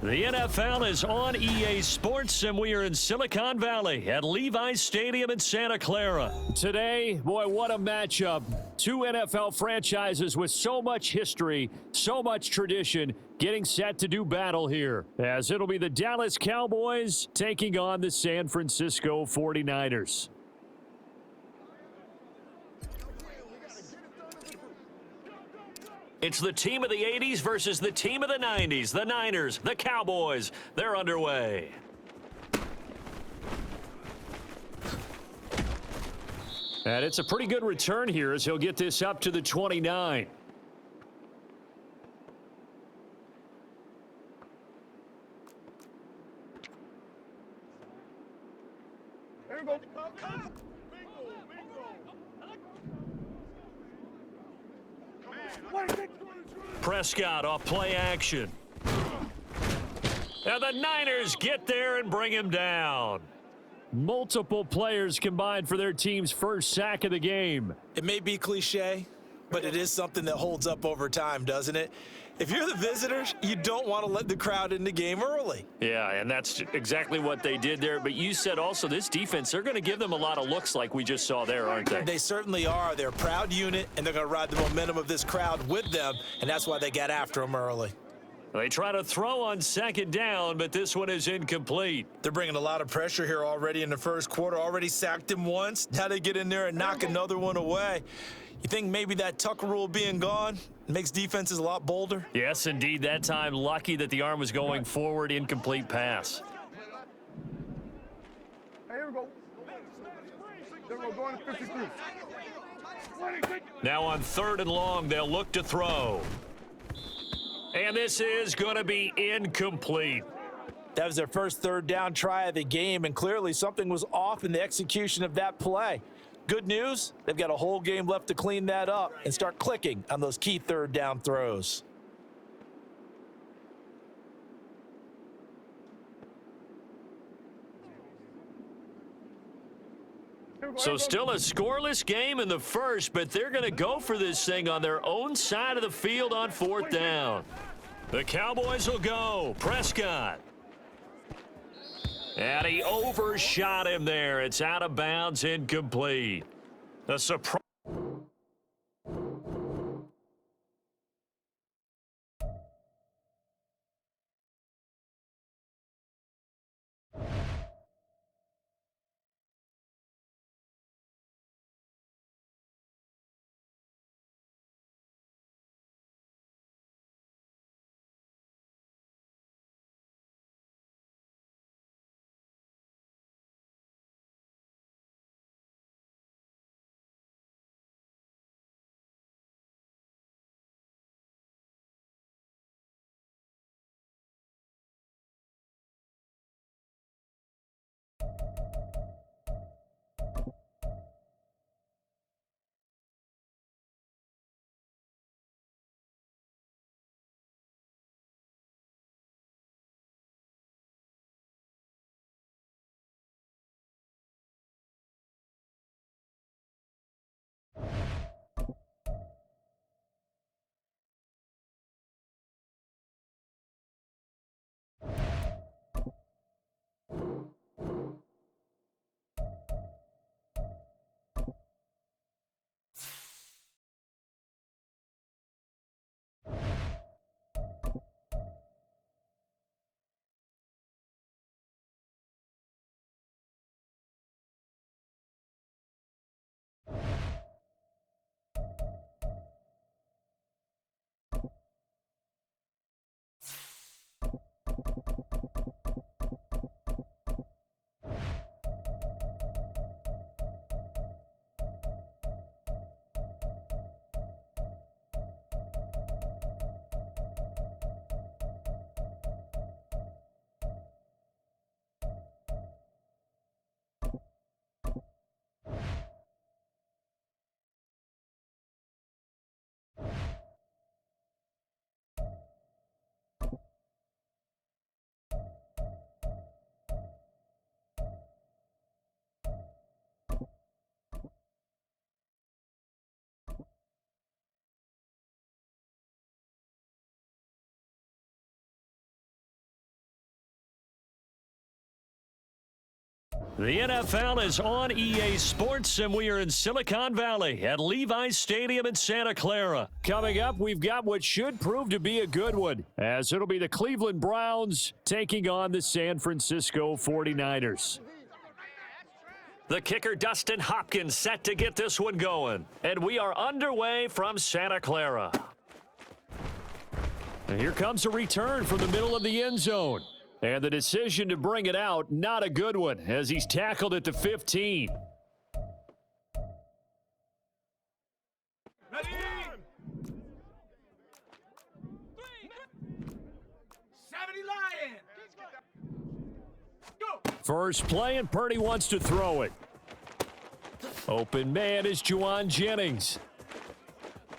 The NFL is on EA Sports, and we are in Silicon Valley at Levi's Stadium in Santa Clara. Today, boy, what a matchup. Two NFL franchises with so much history, so much tradition, getting set to do battle here, as it'll be the Dallas Cowboys taking on the San Francisco 49ers. It's the team of the 80s versus the team of the 90s. The Niners, the Cowboys, they're underway. And it's a pretty good return here as he'll get this up to the 29. There we go. Prescott off play action. And the Niners get there and bring him down. Multiple players combined for their team's first sack of the game. It may be cliche, but it is something that holds up over time, doesn't it? If you're the visitors, you don't want to let the crowd in the game early. Yeah, and that's exactly what they did there. But you said also this defense, they're going to give them a lot of looks like we just saw there, aren't they? They certainly are. They're a proud unit, and they're going to ride the momentum of this crowd with them, and that's why they got after them early. They try to throw on second down, but this one is incomplete. They're bringing a lot of pressure here already in the first quarter. Already sacked him once. Now they get in there and knock another one away. You think maybe that Tucker rule being gone makes defenses a lot bolder? Yes, indeed. That time, lucky that the arm was going forward, incomplete pass. Hey, here we go. There we go, going to 53. Now on 3rd and long, they'll look to throw. And this is going to be incomplete. That was their first third down try of the game, and clearly something was off in the execution of that play. Good news, they've got a whole game left to clean that up and start clicking on those key third down throws. So still a scoreless game in the first, but they're going to go for this thing on their own side of the field on 4th down. The Cowboys will go. Prescott. And he overshot him there. It's out of bounds, incomplete. A surprise. The NFL is on EA Sports, and we are in Silicon Valley at Levi's Stadium in Santa Clara. Coming up, we've got what should prove to be a good one, as it'll be the Cleveland Browns taking on the San Francisco 49ers. The kicker, Dustin Hopkins, set to get this one going. And we are underway from Santa Clara. And here comes a return from the middle of the end zone. And the decision to bring it out, not a good one, as he's tackled at the 15. Ready? 70 Lion. Go. First play, and Purdy wants to throw it. Open man is Juwan Jennings.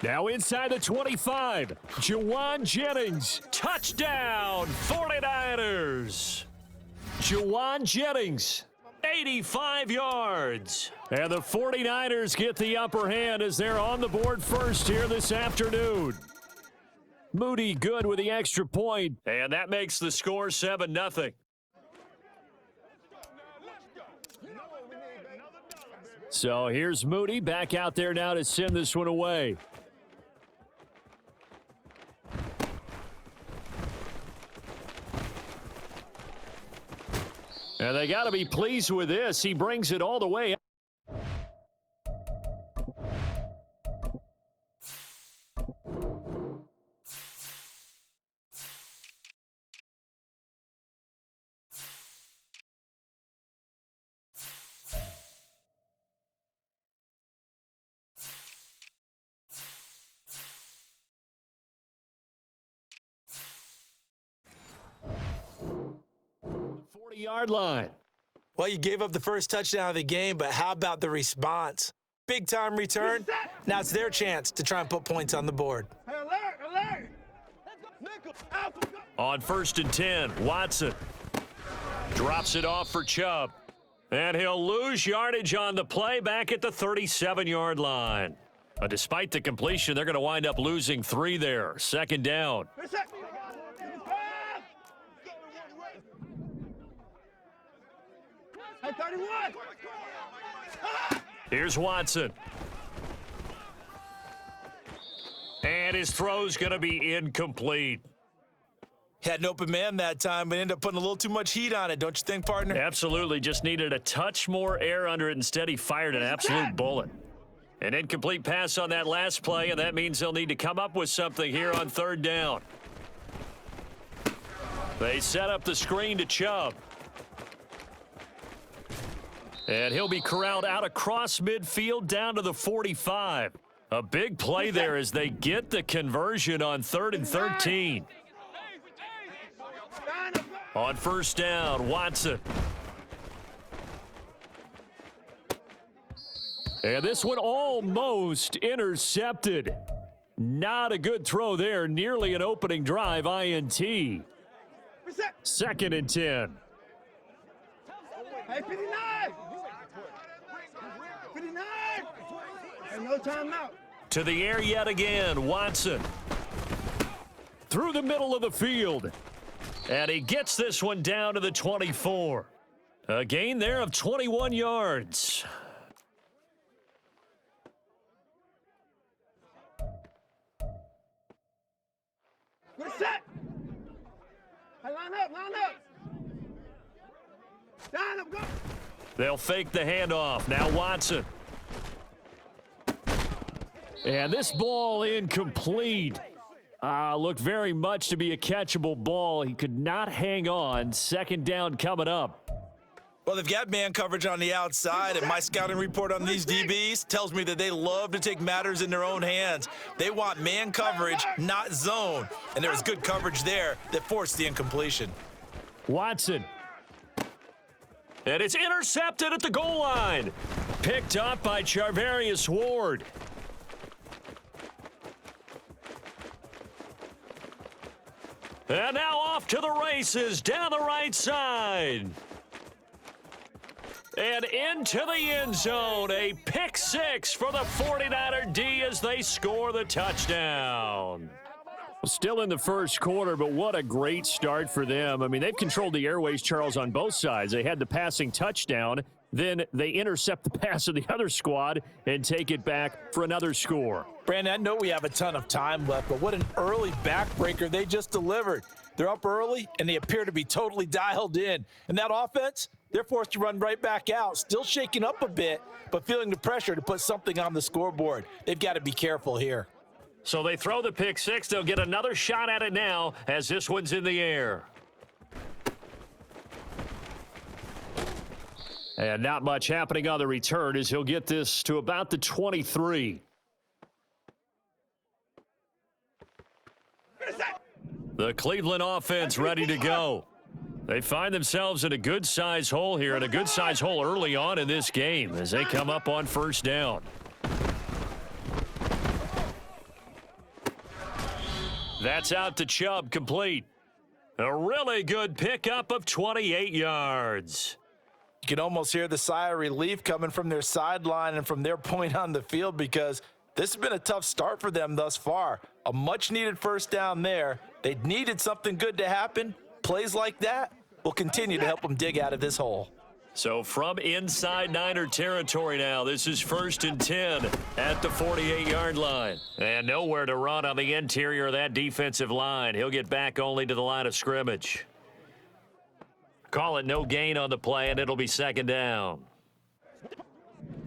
Now inside the 25, Juwan Jennings, touchdown, 49ers. Juwan Jennings, 85 yards. And the 49ers get the upper hand as they're on the board first here this afternoon. Moody good with the extra point, and that makes the score 7-0. So here's Moody back out there now to send this one away. And they got to be pleased with this. He brings it all the way. The 40-yard line. Well, you gave up the first touchdown of the game, but how about the response? Big-time return. Now it's their chance to try and put points on the board. Hey, alert! Nickel, Alpha, go. On 1st and 10, Watson drops it off for Chubb. And he'll lose yardage on the play back at the 37-yard line. But despite the completion, they're going to wind up losing 3 there. 2nd down. Reset. Hey, 31. Here's Watson. And his throw's going to be incomplete. Had an open man that time, but ended up putting a little too much heat on it, don't you think, partner? Absolutely. Just needed a touch more air under it. Instead, he fired an absolute bullet. An incomplete pass on that last play, and that means they'll need to come up with something here on 3rd down. They set up the screen to Chubb. And he'll be corralled out across midfield down to the 45. A big play there as they get the conversion on 3rd and 13. On 1st down, Watson. And this one almost intercepted. Not a good throw there. Nearly an opening drive, INT. 2nd and 10. Hey, 59. 59. And no timeout. To the air yet again, Watson. Through the middle of the field. And he gets this one down to the 24. A gain there of 21 yards. We're set. Hey, line up. Line up, go. They'll fake the handoff. Now Watson. And this ball incomplete. Looked very much to be a catchable ball. He could not hang on. 2nd down coming up. Well, they've got man coverage on the outside, and my scouting report on these DBs tells me that they love to take matters in their own hands. They want man coverage, not zone. And there was good coverage there that forced the incompletion. Watson. And it's intercepted at the goal line. Picked up by Charvarius Ward. And now off to the races down the right side. And into the end zone. A pick 6 for the 49er D as they score the touchdown. Still in the first quarter, but what a great start for them. I mean, they've controlled the airways, Charles, on both sides. They had the passing touchdown. Then they intercept the pass of the other squad and take it back for another score. Brandon, I know we have a ton of time left, but what an early backbreaker they just delivered. They're up early, and they appear to be totally dialed in. And that offense, they're forced to run right back out, still shaking up a bit, but feeling the pressure to put something on the scoreboard. They've got to be careful here. So they throw the pick six. They'll get another shot at it now as this one's in the air. And not much happening on the return as he'll get this to about the 23. The Cleveland offense ready to go. They find themselves in a good-sized hole here, and a good-sized hole early on in this game as they come up on first down. That's out to Chubb, complete. A really good pickup of 28 yards. You can almost hear the sigh of relief coming from their sideline and from their point on the field because this has been a tough start for them thus far. A much-needed first down there. They needed something good to happen. Plays like that will continue to help them dig out of this hole. So from inside Niner territory now, this is 1st and 10 at the 48-yard line. And nowhere to run on the interior of that defensive line. He'll get back only to the line of scrimmage. Call it no gain on the play, and it'll be 2nd down.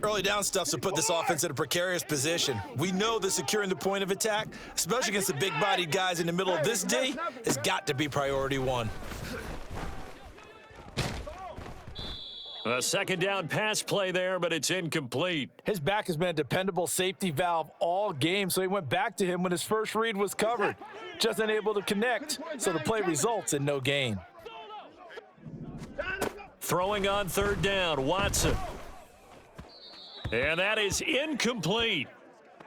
Early down stuff's to put this offense in a precarious position. We know that securing the point of attack, especially against the big-bodied guys in the middle of this D, has got to be priority one. A 2nd down pass play there, but it's incomplete. His back has been a dependable safety valve all game, so he went back to him when his first read was covered. Just unable to connect, so the play results in no gain. Throwing on 3rd down, Watson. And that is incomplete.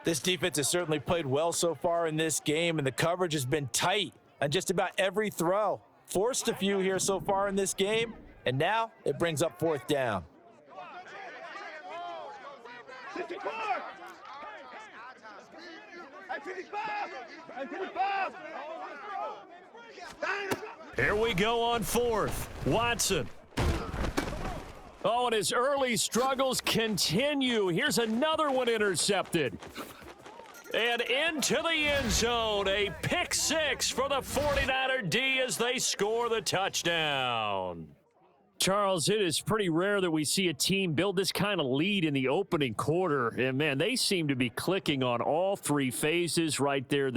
This defense has certainly played well so far in this game, and the coverage has been tight on just about every throw. Forced a few here so far in this game, and now it brings up 4th down. Here we go on 4th. Watson. Oh, and his early struggles continue. Here's another one intercepted. And into the end zone, a pick six for the 49er D as they score the touchdown. Charles, it is pretty rare that we see a team build this kind of lead in the opening quarter. And, man, they seem to be clicking on all three phases right there.